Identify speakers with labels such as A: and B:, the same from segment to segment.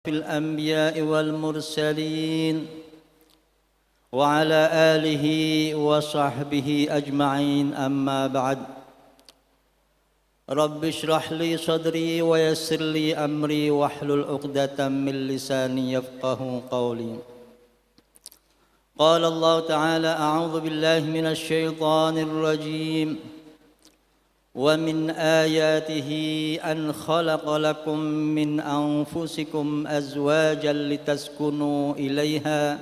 A: في الأنبياء والمرسلين وعلى آله وصحبه أجمعين أما بعد رب اشرح لي صدري ويسر لي أمري واحلل عقدة من لساني يفقه قولي قال الله تعالى أعوذ بالله من الشيطان الرجيم ومن آياته أن خلق لكم من أنفسكم أزواجا لتسكنوا إليها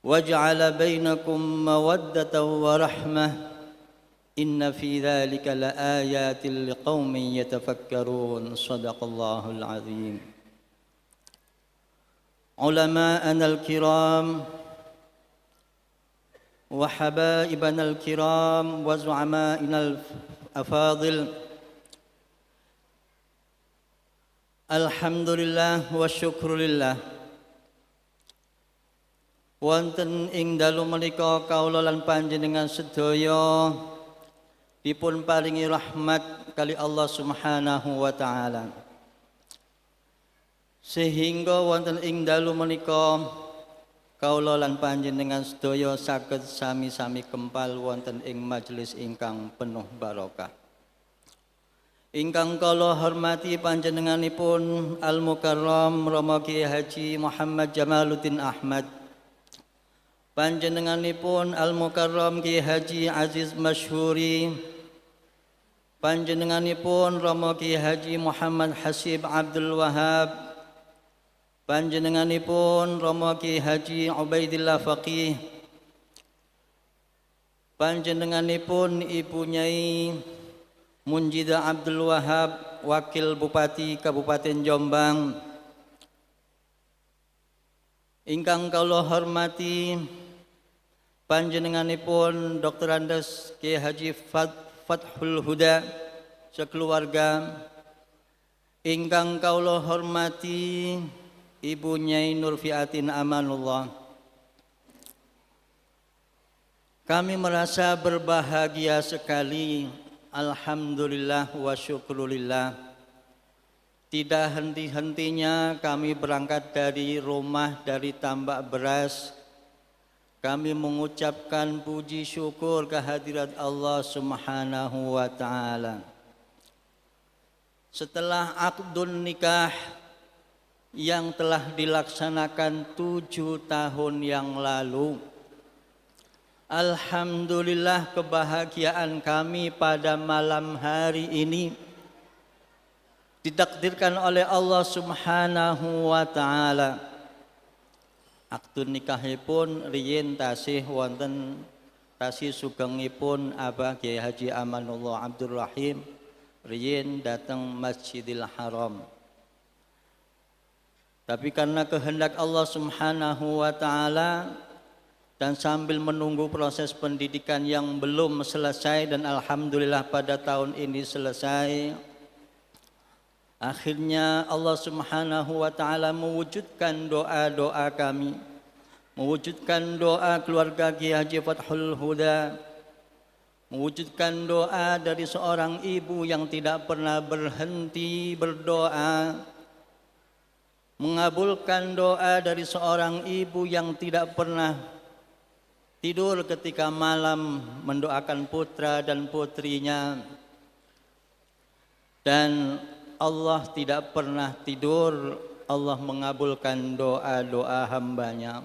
A: وجعل بينكم مودة ورحمة إن في ذلك لآيات لقوم يتفكرون صدق الله العظيم. علماءنا الكرام وحبائبنا الكرام وزعمائنا الأفاضل، alhamdulillah wa syukrulillah wonten ing dalu menika kawula lan panjenengan sedaya dipun paringi rahmat kali Allah Subhanahu wa taala, sehingga wonten ing dalu menika kawula lan panjenengan sedaya saged sami-sami kempal wonten ing majelis ingkang penuh barokah. Ingkang kula hormati panjenenganipun Al-Mukarram Rama Kiai Haji Muhammad Jamaluddin Ahmad, panjenenganipun Al-Mukarram Kiai Haji Aziz Masyhuri, panjenenganipun Rama Kiai Haji Muhammad Hasib Abdul Wahab, panjenenganipun Rama Kiai Haji Ubaidillah Faqih, panjenenganipun Ibu Nyai Munjidah Abdul Wahab, Wakil Bupati Kabupaten Jombang, ingkang kula hormati panjenenganipun Dr. Andes Kiai Haji Fathul Huda sekeluarga, ingkang kula hormati Ibu Nyai Nurfiatin Amanullah. Kami merasa berbahagia sekali, alhamdulillah wa syukrulillah. Tidak henti-hentinya kami berangkat dari rumah, dari tambak beras, kami mengucapkan puji syukur kehadirat Allah Subhanahu wa ta'ala. Setelah akdun nikah yang telah dilaksanakan 7 tahun yang lalu, alhamdulillah kebahagiaan kami pada malam hari ini ditakdirkan oleh Allah Subhanahu wa ta'ala. Akdun nikahipun riyin tasih wonten tasih sugengipun Abah Kiai Haji Amanullah Abdul Rahim riyin datang Masjidil Haram. Tapi karena kehendak Allah Subhanahu wa ta'ala dan sambil menunggu proses pendidikan yang belum selesai dan alhamdulillah pada tahun ini selesai, akhirnya Allah Subhanahu wa ta'ala mewujudkan doa-doa kami, mewujudkan doa keluarga Kiai Haji Fathul Huda, mewujudkan doa dari seorang ibu yang tidak pernah berhenti berdoa, mengabulkan doa dari seorang ibu yang tidak pernah tidur ketika malam mendoakan putra dan putrinya, dan Allah tidak pernah tidur, Allah mengabulkan doa-doa hambanya.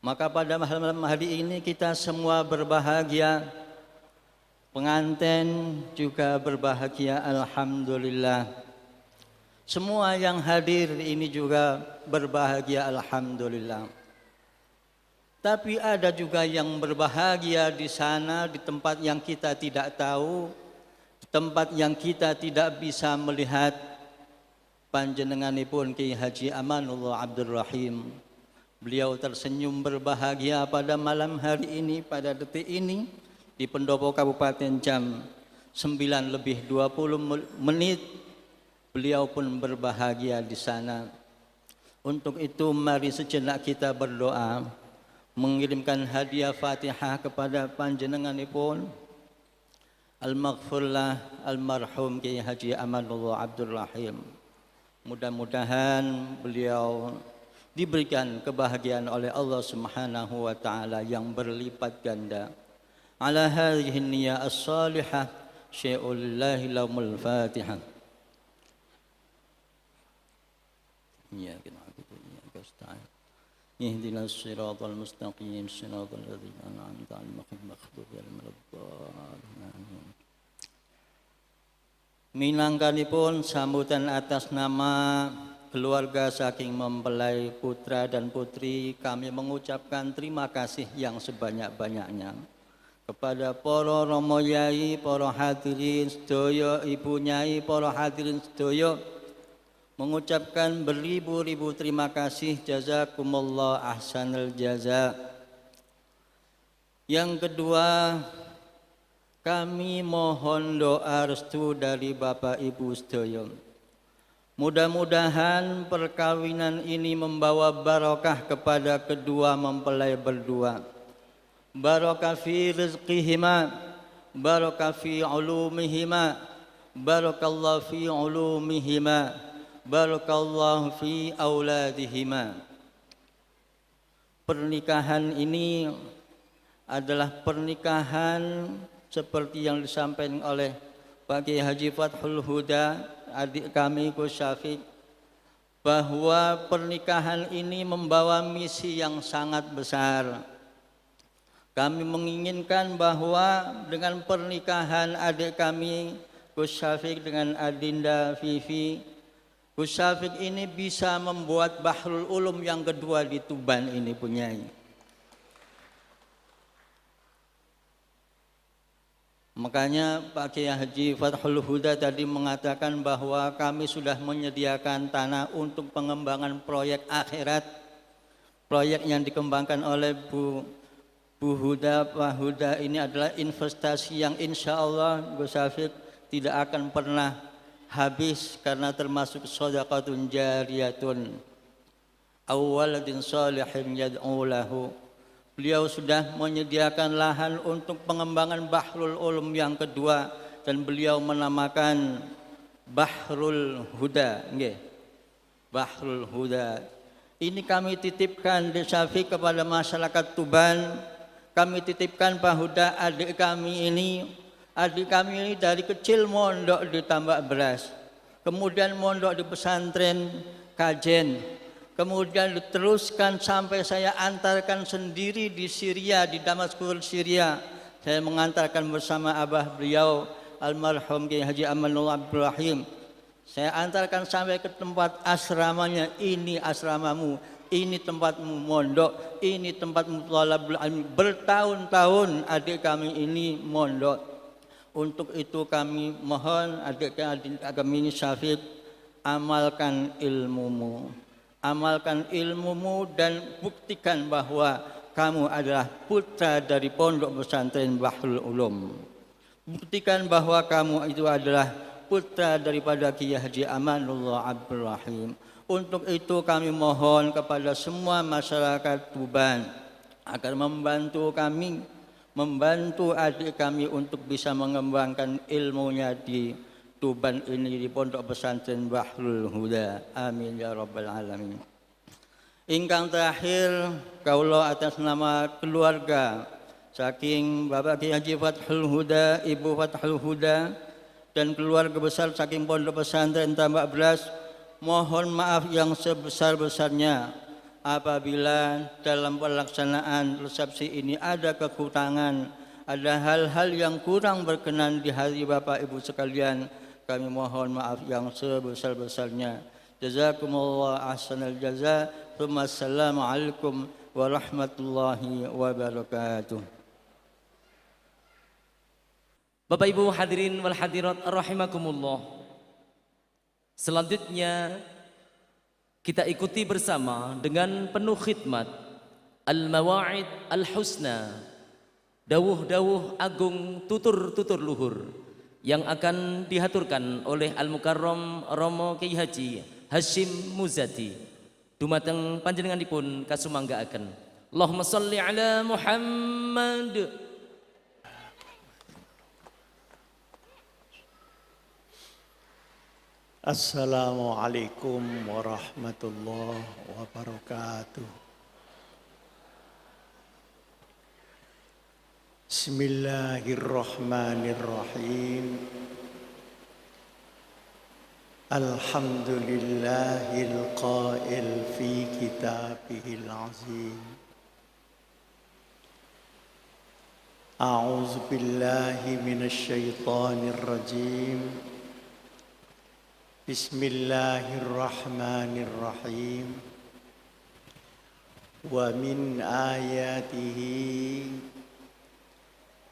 A: Maka pada malam hari ini kita semua berbahagia, pengantin juga berbahagia, alhamdulillah. Semua yang hadir ini juga berbahagia, alhamdulillah. Tapi ada juga yang berbahagia di sana, di tempat yang kita tidak tahu, di tempat yang kita tidak bisa melihat. Panjenenganipun Kiai Haji Amanullah Abdul Rahim, beliau tersenyum berbahagia pada malam hari ini, pada detik ini di Pendopo Kabupaten jam 9:20 beliau pun berbahagia di sana. Untuk itu mari sejenak kita berdoa, mengirimkan hadiah Fatihah kepada panjenenganipun Al-Maghfurlah Al-Marhum Kiai Haji Amanullah Abdul Rahim. Mudah-mudahan beliau diberikan kebahagiaan oleh Allah Subhanahu wa taala yang berlipat ganda. Ala hadhihi niyyah as-salihah syai'ulillahi laumul Fatihah. Ya kita nasta'in. Ihdinas siratal mustaqim siratal ladzina an'amta 'alaihim ghairil maghdubi 'alaihim waladdallin. Minangkanipun sambutan atas nama keluarga saking mempelai putra dan putri, kami mengucapkan terima kasih yang sebanyak-banyaknya kepada para romo yai, para hadirin sedaya, ibu nyai, para hadirin sedaya, mengucapkan beribu-ribu terima kasih. Jazakumullah ahsanal jaza. Yang kedua, kami mohon doa restu dari Bapak Ibu sedaya. Mudah-mudahan perkawinan ini membawa barokah kepada kedua mempelai berdua. Barokah fi rizqihima, barokah fi ulumihima, barakallahu fi ulumihima, barakallahu fi auladihima. Pernikahan ini adalah pernikahan seperti yang disampaikan oleh Pak Kiai Haji Fathul Huda, adik kami Gus Syafiq, bahwa pernikahan ini membawa misi yang sangat besar. Kami menginginkan bahwa dengan pernikahan adik kami Gus Syafiq dengan Adinda Vivi, Gus Syafiq ini bisa membuat Bahrul Ulum yang kedua di Tuban ini punyai. Makanya Pak Kiai Haji Fathul Huda tadi mengatakan bahwa kami sudah menyediakan tanah untuk pengembangan proyek akhirat. Proyek yang dikembangkan oleh Bu Huda, Pak Huda ini adalah investasi yang insya Allah Gus Syafiq tidak akan pernah habis karena termasuk shadaqatun jariyatun awwaladin salihin yad'u lahu. Beliau sudah menyediakan lahan untuk pengembangan Bahrul Ulum yang kedua dan beliau menamakan Bahrul Huda. Nggih. Bahrul Huda. Ini kami titipkan di Syafiq kepada masyarakat Tuban. Kami titipkan Pak Huda, adik kami ini dari kecil mondok di Tambak Beras. Kemudian mondok di pesantren Kajen. Kemudian diteruskan sampai saya antarkan sendiri di Syria, di Damaskus, Syria. Saya mengantarkan bersama abah beliau, almarhum Kiai Haji Amanullah Abdul Rahim. Saya antarkan sampai ke tempat asramanya. Ini asramamu, ini tempatmu mondok, ini tempatmu thalabul ilmi. Bertahun-tahun adik kami ini mondok. Untuk itu kami mohon adik kami ini Syafiq, amalkan ilmumu. Amalkan ilmumu dan buktikan bahwa kamu adalah putra dari pondok pesantren Bahrul Ulum. Buktikan bahwa kamu itu adalah putra daripada Kiai Haji Amanullah Abdul Rahim. Untuk itu kami mohon kepada semua masyarakat Tuban agar membantu kami, membantu adik kami untuk bisa mengembangkan ilmunya di Tuban ini, di pondok pesantren Bahrul Huda. Amin ya rabbal alamin. Ingkang terakhir, kaula atas nama keluarga saking Bapak Kiai Haji Fathul Huda, Ibu Fathul Huda, dan keluarga besar saking pondok pesantren Tambak Beras, mohon maaf yang sebesar-besarnya apabila dalam pelaksanaan resepsi ini ada kekurangan, ada hal-hal yang kurang berkenan di hati Bapak Ibu sekalian. Kami mohon maaf yang sebesar-besarnya. Jazakumullah ahsanal jaza. Assalamualaikum warahmatullahi wabarakatuh.
B: Bapak Ibu hadirin wal hadirat rahimakumullah. Selanjutnya kita ikuti bersama dengan penuh khidmat Al-Mawa'id Al-Husna, dawuh-dawuh agung tutur-tutur luhur yang akan dihaturkan oleh Al-Mukarram Romo Kiai Haji Hashim Muzadi. Dumateng panjenenganipun kasumanggaaken. Allahumma shalli ala Muhammad.
C: Assalamualaikum warahmatullahi wabarakatuh. Bismillahirrahmanirrahim. Alhamdulillahil qail fi kitabihil azim. A'udzu billahi minasy syaithanir rajim. Bismillahirrahmanirrahim. Wa min ayatihi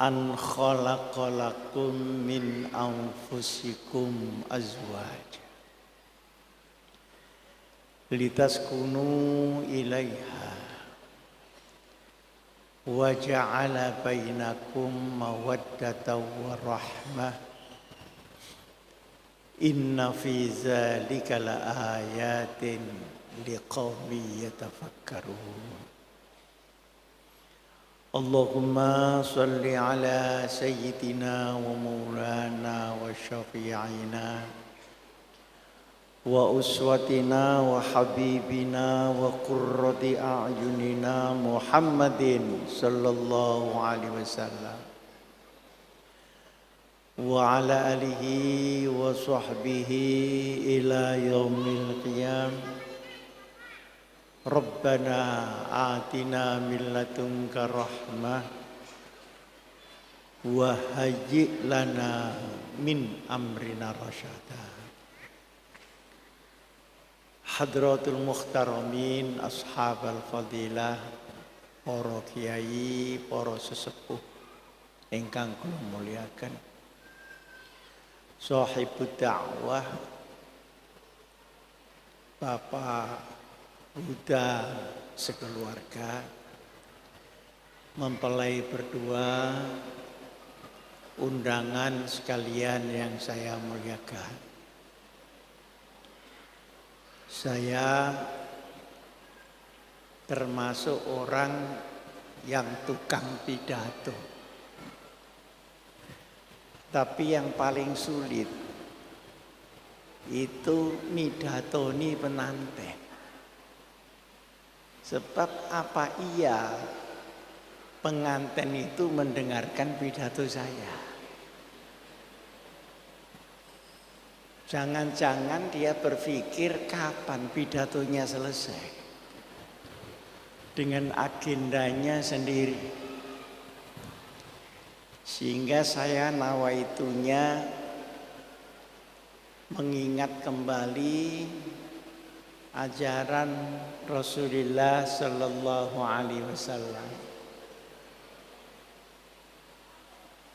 C: an khalaqalakum min anfusikum azwaja litaskunu ilaiha wa ja'ala bainakum mawaddatan wa rahmah. Inna fi zalika laayatin liqaumin yatafakkarun. Allahumma salli ala sayyidina wa maulana wa syafi'ina wa uswatina wa habibina wa qurrati a'yunina Muhammadin sallallahu alaihi wasallam wa ala alihi wa sahbihi ila yaumil qiyam. Rabbana atina min ladunka rahmah wa hayyi' lana min amrina rasyada. Hadratul muhtaramin, ashabal fadilah, para kiai, para sesepuh ingkang kula muliakan. Sahibud dakwah, Bapak Huda sekeluarga, mempelai berdua, undangan sekalian yang saya muliakan. Saya termasuk orang yang tukang pidato. Tapi yang paling sulit itu midatoni pengantin. Sebab apa iya pengantin itu mendengarkan pidato saya? Jangan-jangan dia berpikir kapan pidatonya selesai dengan agendanya sendiri. Sehingga saya nawaitunya mengingat kembali ajaran Rasulullah sallallahu alaihi wasallam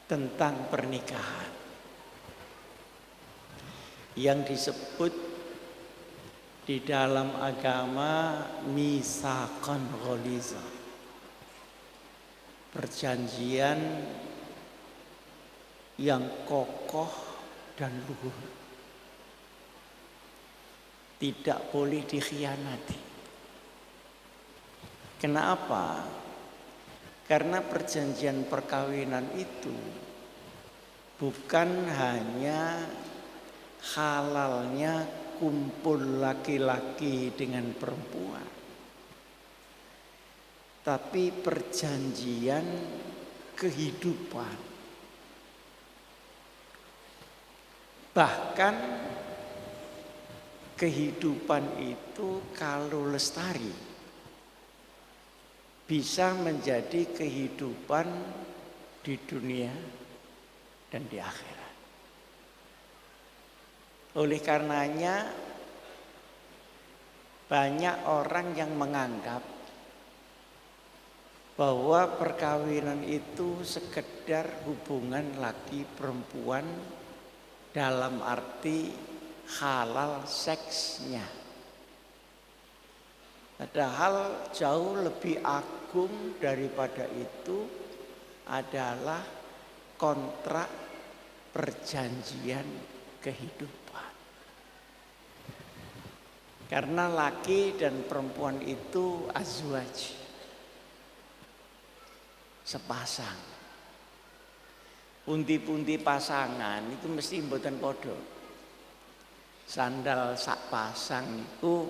C: tentang pernikahan yang disebut di dalam agama misaqan ghaliza, perjanjian yang kokoh dan luhur, tidak boleh dikhianati. Kenapa? Karena perjanjian perkawinan itu bukan hanya halalnya kumpul laki-laki dengan perempuan, tapi perjanjian kehidupan. Bahkan kehidupan itu kalau lestari bisa menjadi kehidupan di dunia dan di akhirat. Oleh karenanya banyak orang yang menganggap bahwa perkawinan itu sekedar hubungan laki perempuan dalam arti halal seksnya. Padahal jauh lebih agung daripada itu adalah kontrak perjanjian kehidupan. Karena laki dan perempuan itu azwaj, sepasang. Pundi-pundi pasangan itu mesti mboten podo. Sandal sak pasang iku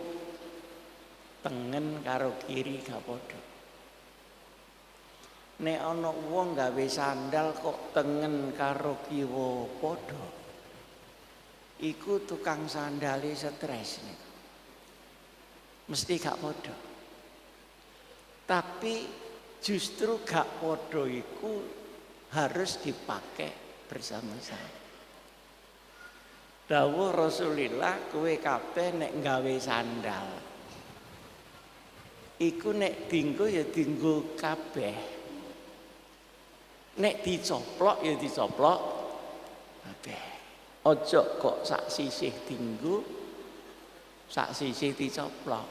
C: tengen karo kiri gak padha. Nek ana wong gawe sandal kok tengen karo kiwa padha, iku tukang sandale stres nih. Mesti gak padha. Tapi justru gak padha iku harus dipakai bersama-sama. Dawuh Rasulillah, kowe kabeh nek gawe sandal iku nek dinggo ya dinggo kabeh. Nek dicoplok ya dicoplok kabeh. Ojo kok sak sisih dinggo, sak sisih dicoplok.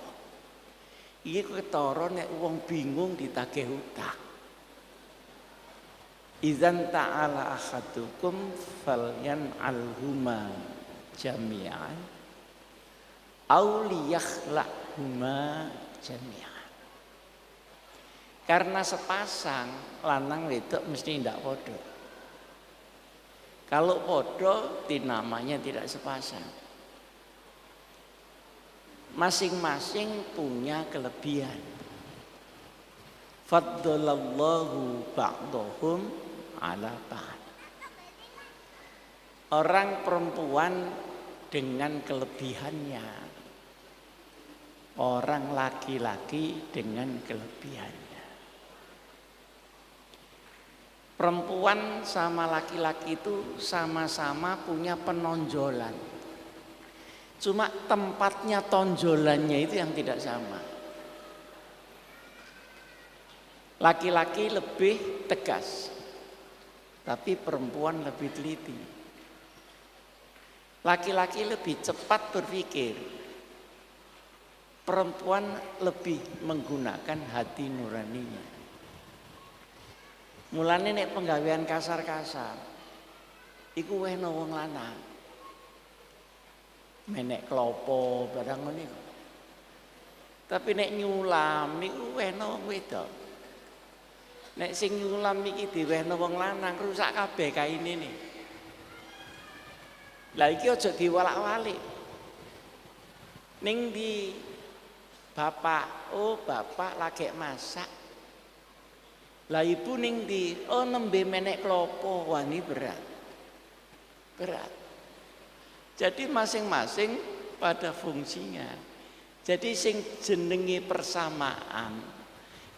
C: Iki ketara nek wong bingung ditagih utang. Idzan ta'ala ahadukum falyan'alhuma jami'an aw liyakhla'huma jami'an. Karena sepasang lanang wedok mesti ndak podo. Kalau podo namanya tidak sepasang. Masing-masing punya kelebihan. Faddalallahu ba'dahum ala ba'd. Orang perempuan dengan kelebihannya, orang laki-laki dengan kelebihannya. Perempuan sama laki-laki itu sama-sama punya penonjolan. Cuma tempatnya tonjolannya itu yang tidak sama. Laki-laki lebih tegas, tapi perempuan lebih teliti. Laki-laki lebih cepat berpikir, perempuan lebih menggunakan hati nuraninya. Mulane nek penggawean kasar-kasar iku wehna wong lanang. Menek klopo barang ngene. Tapi nek nyulam iku wehna wong wedok. Nek sing nyulam iki diwehna wong lanang rusak kabeh kaine nih. Lah iki aja diwalak-walik. Ning di bapak, oh bapak lagi masak. Lah ibu ning di, oh nembe menek klopo, wani berat. Berat. Jadi masing-masing pada fungsinya. Jadi sing jenenge persamaan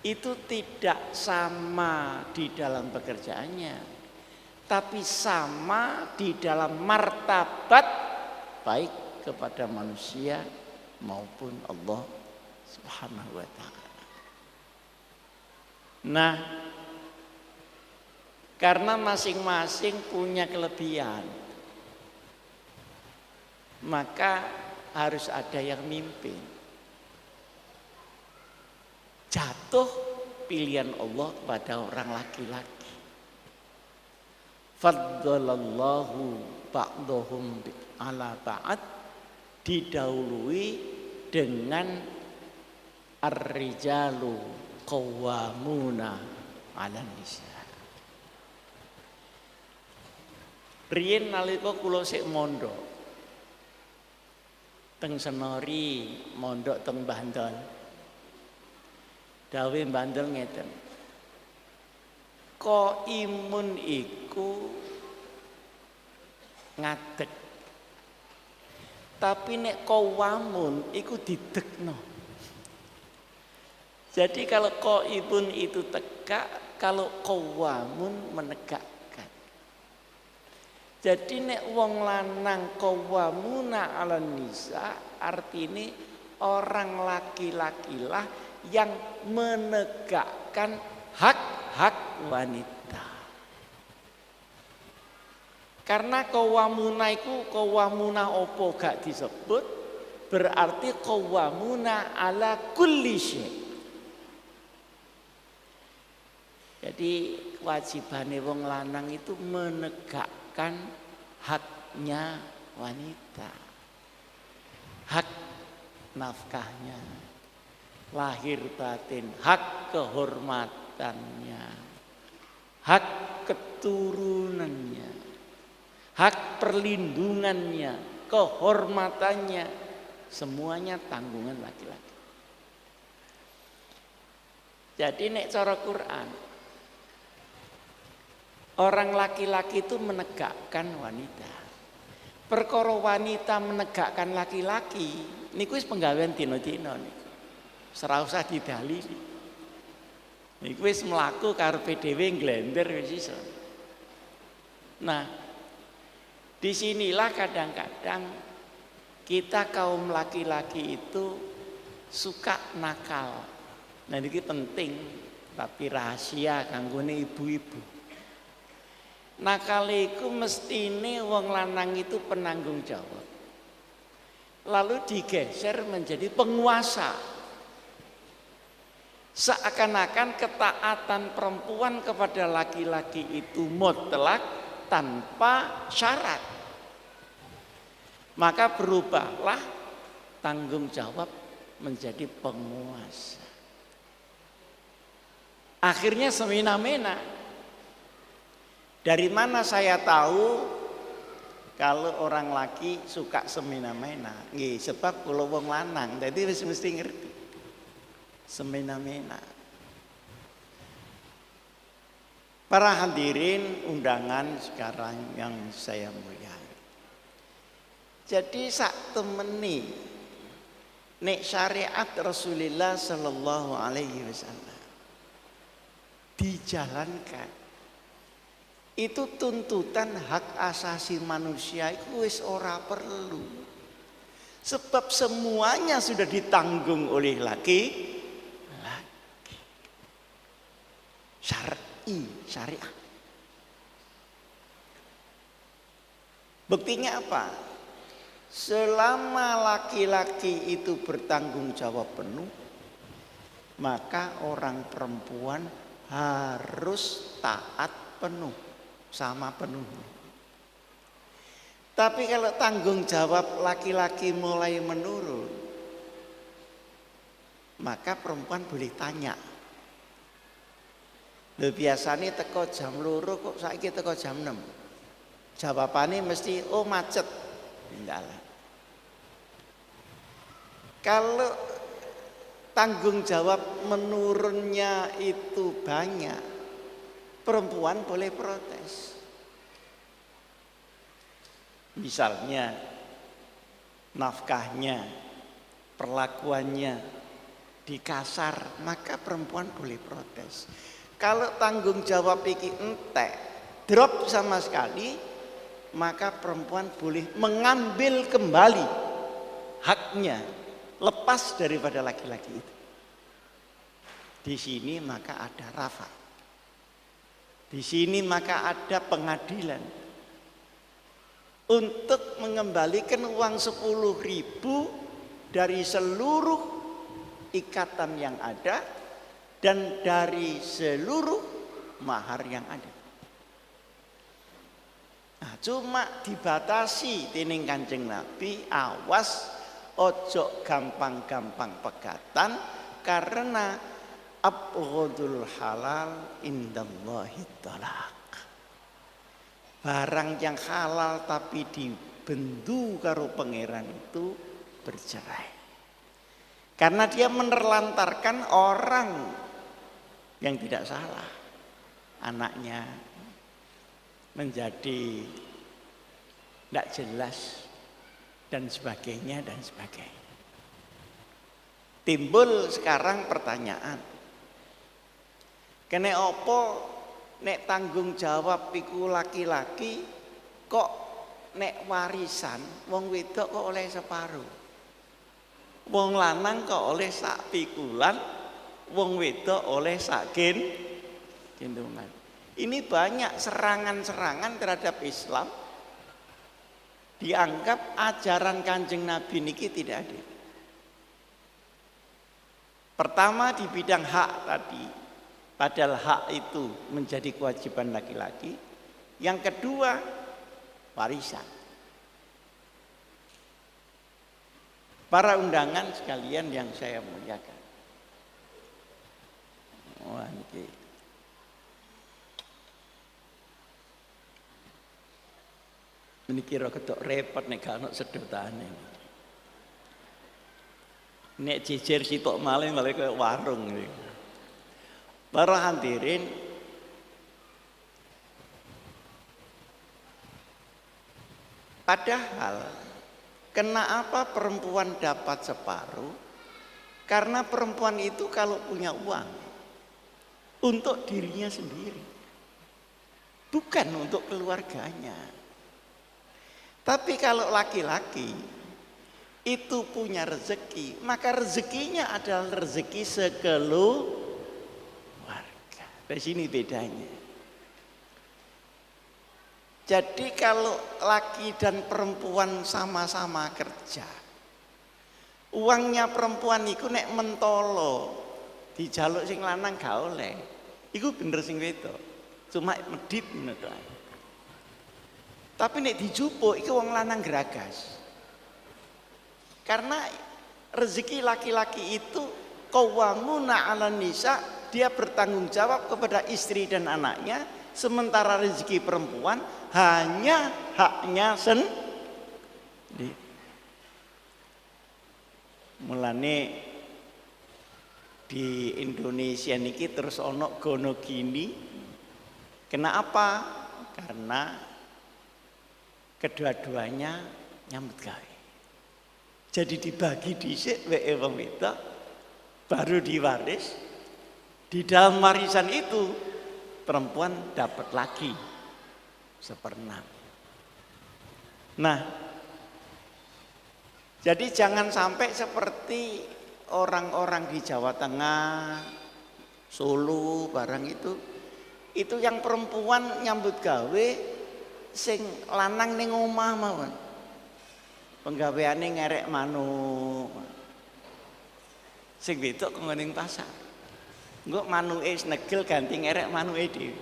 C: itu tidak sama di dalam pekerjaannya, tapi sama di dalam martabat baik kepada manusia maupun Allah Subhanahu wa ta'ala. Nah, karena masing-masing punya kelebihan, maka harus ada yang mimpin. Jatuh pilihan Allah pada orang laki-laki. Faddalallahu ba'dahum ala ba'd, didahului dengan ar-rijalu qawwamuna 'alan nisa. Riyen nalika kula sik mondok teng Senori, mondok teng Bandol. Dawe Bandol ngeten. Qaimun iku ngadeg. Tapi nek qawamun iku didekno. Jadi kalau qaibun itu tegak, kalau qawamun menegakkan. Jadi nek wong lanang qawamuna 'alan nisa, artine orang laki-lakilah yang menegakkan hak-hak wanita. Karena qawamuna iku qawamuna opo gak disebut, berarti qawamuna 'ala kulli syai'. Jadi kewajibane wong lanang itu menegakkan haknya wanita. Hak nafkahnya, lahir batin, hak kehormatannya, hak keturunannya, hak perlindungannya kehormatannya semuanya tanggungan laki-laki. Jadi nek cara Quran, orang laki-laki itu menegakkan wanita. Perkara wanita menegakkan laki-laki niku wis penggawean dina-dina niku. Ora usah didalili. Niku wis mlaku karepe dhewe glender wis iso. Nah, disinilah kadang-kadang kita kaum laki-laki itu suka nakal. Nah ini penting, tapi rahasia kanggone ibu-ibu. Nakal iku mestine wong lanang itu penanggung jawab. Lalu digeser menjadi penguasa. Seakan-akan ketaatan perempuan kepada laki-laki itu mutlak tanpa syarat. Maka berubahlah tanggung jawab menjadi penguasa. Akhirnya semena-mena. Dari mana saya tahu kalau orang laki suka semena-mena? Nggih, sebab kula wong lanang, dadi wis mesti ngerti. Semena-mena. Para hadirin undangan sekarang yang saya muliakan. Jadi sak temeni nek syariat Rasulullah sallallahu alaihi wasallam dijalankan, itu tuntutan hak asasi manusia itu wis ora perlu. Sebab semuanya sudah ditanggung oleh laki. Syariah. Buktinya apa? Selama laki-laki itu bertanggung jawab penuh, maka orang perempuan harus taat penuh, sama penuh. Tapi kalau tanggung jawab laki-laki mulai menurun, maka perempuan boleh tanya. Lho biasanya teko jam 2 kok saiki teko jam 6. Jawabannya mesti oh macet. Enggak lah. Kalau tanggung jawab menurunnya itu banyak, perempuan boleh protes. Misalnya nafkahnya, perlakuannya dikasar, maka perempuan boleh protes. Kalau tanggung jawab iki entek, drop sama sekali, maka perempuan boleh mengambil kembali haknya, lepas daripada laki-laki itu. Di sini maka ada rafa. Di sini maka ada pengadilan untuk mengembalikan uang 10.000 dari seluruh ikatan yang ada dan dari seluruh mahar yang ada. Nah, cuma dibatasi dening Kanjeng Nabi, awas ojo gampang-gampang pegatan karena abghadul halal indallahi talaq. Barang yang halal tapi dibendu karo pangeran itu bercerai. Karena dia menerlantarkan orang yang tidak salah. Anaknya menjadi tidak jelas dan sebagainya dan sebagainya. Timbul sekarang pertanyaan, kene opo nek tanggung jawab iku laki-laki kok nek warisan wong wedok kok oleh separuh, wong lanang kok oleh sak pikulan, wong wedok oleh sak gendongan. Ini banyak serangan-serangan terhadap Islam. Dianggap ajaran Kanjeng Nabi niki tidak adil. Pertama di bidang hak tadi, padahal hak itu menjadi kewajiban laki-laki. Yang kedua, warisan. Para undangan sekalian yang saya muliakan. Wah, niki. Ini kira ketok repot nek gak ono sedotane. Nek jejer sitok malih kaya warung iki. Para hadirin, padahal kenapa perempuan dapat separuh? Karena perempuan itu kalau punya uang untuk dirinya sendiri, bukan untuk keluarganya. Tapi kalau laki-laki itu punya rezeki, maka rezekinya adalah rezeki sekeluarga. Di sini bedanya. Jadi kalau laki dan perempuan sama-sama kerja, uangnya perempuan itu nek mentolo dijaluk sing lanang gak oleh. Iku bener sing wedok. Cuma medit ngono to. Tapi nek dijupuk iku wong lanang geragas. Karena rezeki laki-laki itu qawwamuna 'alan nisa, dia bertanggung jawab kepada istri dan anaknya, sementara rezeki perempuan hanya haknya sendiri. Mulane di Indonesia niki terus ono gono gini. Kenapa? Karena kedua-duanya nyambut gawe. Jadi dibagi dhisik weke wong wedok, baru diwaris. Di dalam warisan itu perempuan dapat lagi 1/6. Nah, jadi jangan sampai seperti orang-orang di Jawa Tengah, Solo, barang itu yang perempuan nyambut gawe, sing lanang ning omah mawon. Penggaweane ngerek manuk. Sing wedok kok ning pasar. Engko manuke snegel ganti ngerek manuke dhewe.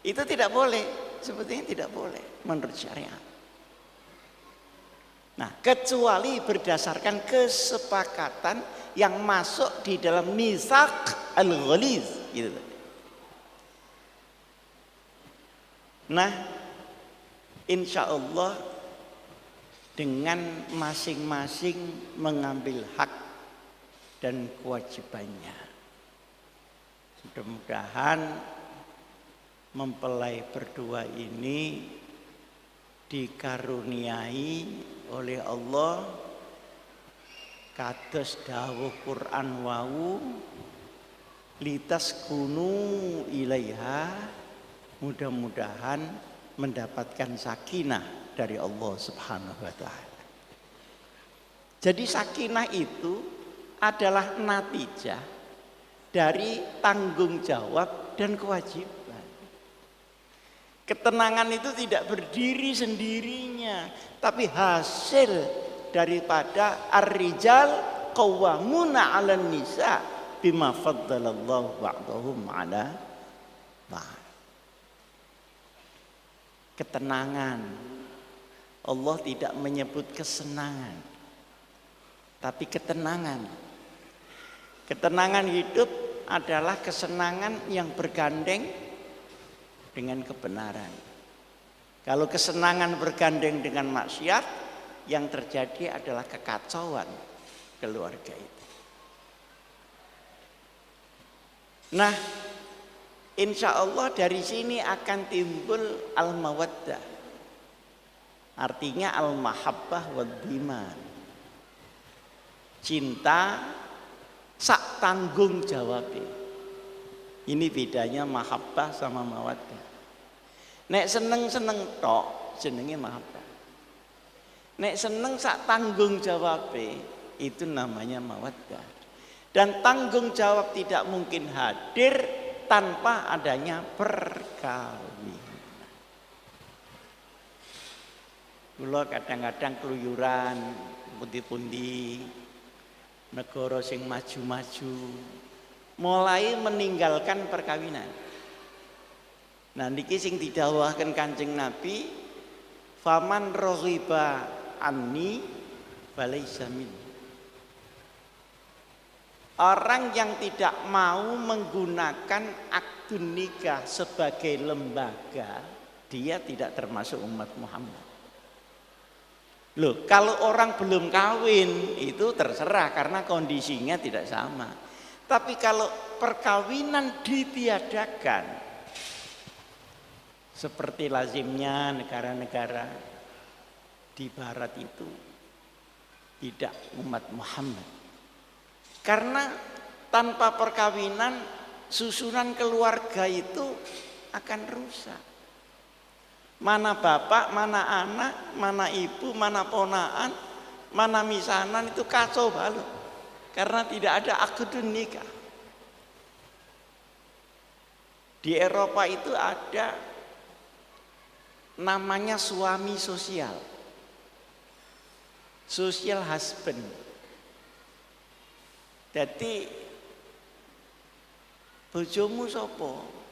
C: Itu tidak boleh, sebetulnya tidak boleh menurut syariat. Nah, kecuali berdasarkan kesepakatan yang masuk di dalam mitsaq al-ghaliz gitu. Nah, insya Allah dengan masing-masing mengambil hak dan kewajibannya. Mudah-mudahan mempelai berdua ini dikaruniai oleh Allah kados dawuh Quran wau litas kunu ilaiha, mudah-mudahan mendapatkan sakinah dari Allah Subhanahu wa taala. Jadi sakinah itu adalah natijah dari tanggung jawab dan kewajiban. Ketenangan itu tidak berdiri sendirinya, tapi hasil daripada ar-rijal qawwamuna 'alan nisa bima faddalallahu ba'dahum 'ala ba'd. Ketenangan. Allah tidak menyebut kesenangan, tapi ketenangan. Ketenangan hidup adalah kesenangan yang bergandeng dengan kebenaran. Kalau kesenangan bergandeng dengan maksiat, yang terjadi adalah kekacauan keluarga itu. Nah, insya Allah dari sini akan timbul al-mawaddah. Artinya al-mahabbah wad-diman. Cinta sak tanggung jawab. Ini bedanya mahabbah sama mawaddah. Nek seneng-seneng tok jenenge mahabbah. Nek seneng sak tanggung jawab itu namanya mawaddah. Dan tanggung jawab tidak mungkin hadir tanpa adanya perkawinan. Kula kadang-kadang keluyuran pundi-pundi negara sing maju-maju mulai meninggalkan perkawinan. Nah niki sing didhawuhaken Kanjeng Nabi, faman raghiba anni falaysa minni. Orang yang tidak mau menggunakan akdun nikah sebagai lembaga dia tidak termasuk umat Muhammad. Loh, kalau orang belum kawin itu terserah karena kondisinya tidak sama. Tapi kalau perkawinan ditiadakan, seperti lazimnya negara-negara di barat itu, tidak umat Muhammad. Karena tanpa perkawinan susunan keluarga itu akan rusak. Mana bapak, mana anak, mana ibu, mana ponaan, mana misanan itu kacau balau. Karena tidak ada akdun nikah. Di Eropa itu ada namanya suami sosial. Social husband. Jadi bojomu sopo?